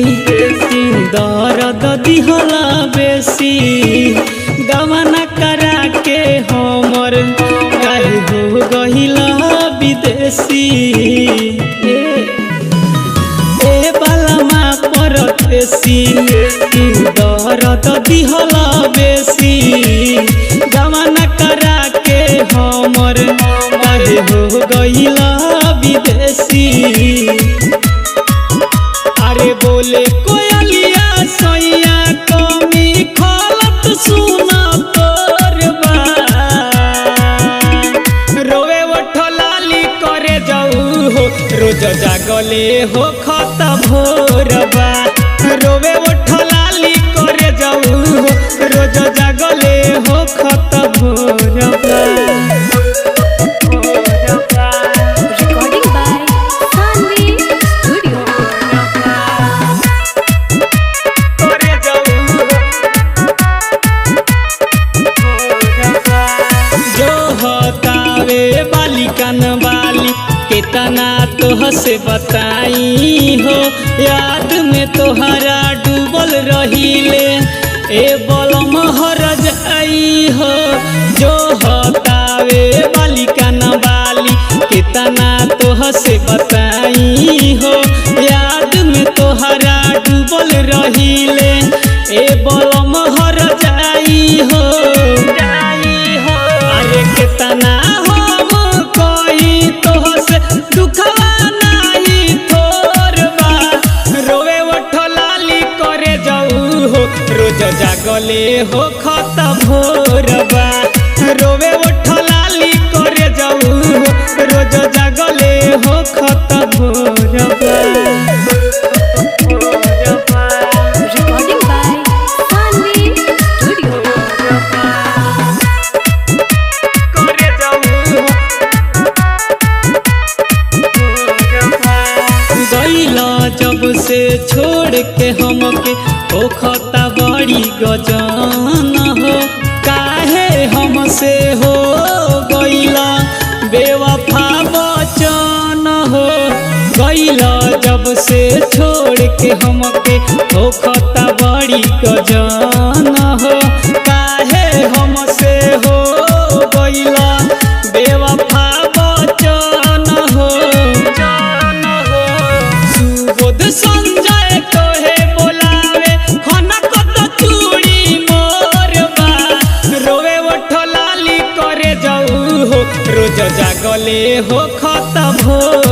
दर्द दिहला बेसी गवाना करा के हमर काहे हो गहिला विदेशी ए बालमा परदेसी दर्द दिहला बेसी गवाना करा के हमर काहे हो गहिला विदेशी। अरे बोले कोयलिया सैया कमी खलत सुना तोर बा रोवे ओठलाली करे जाऊ हो रोज जागले हो खत भोरबा रोवे ओठलाली करे जाऊ हो रोज जागले हो खत भोरबा। कान वाली कितना तोह से बताई हो याद में तोहरा डूबल रहीले ए बलम हर जाई हो जो हतावे वाली कान वाली कितना तोह से बताई हो याद में तोहरा डूबल रहीले ए बलम हर जाई हो अरे कितना दुखवा नहीं थोरबा रोवे ओठलाली करे जाऊ हो रोज जागले हो खत भोरबा रोवे ओठलाली करे जाऊ हो रोज जागले हो खत भोरबा। जब से छोड़ के हमके ओ खता बड़ी गजान हो काहे हमसे हो गईला बेवफा बचन हो गईला जब से छोड़ के हमके ओ खता बड़ी गजान हो काहे हमसे हो गईला बेवफा बचन हो संजय तोहे बोलावे खनक तो चूड़ी मोरबा रोवे ओठलाली करे जाऊ हो रोज जागले हो खत भोर।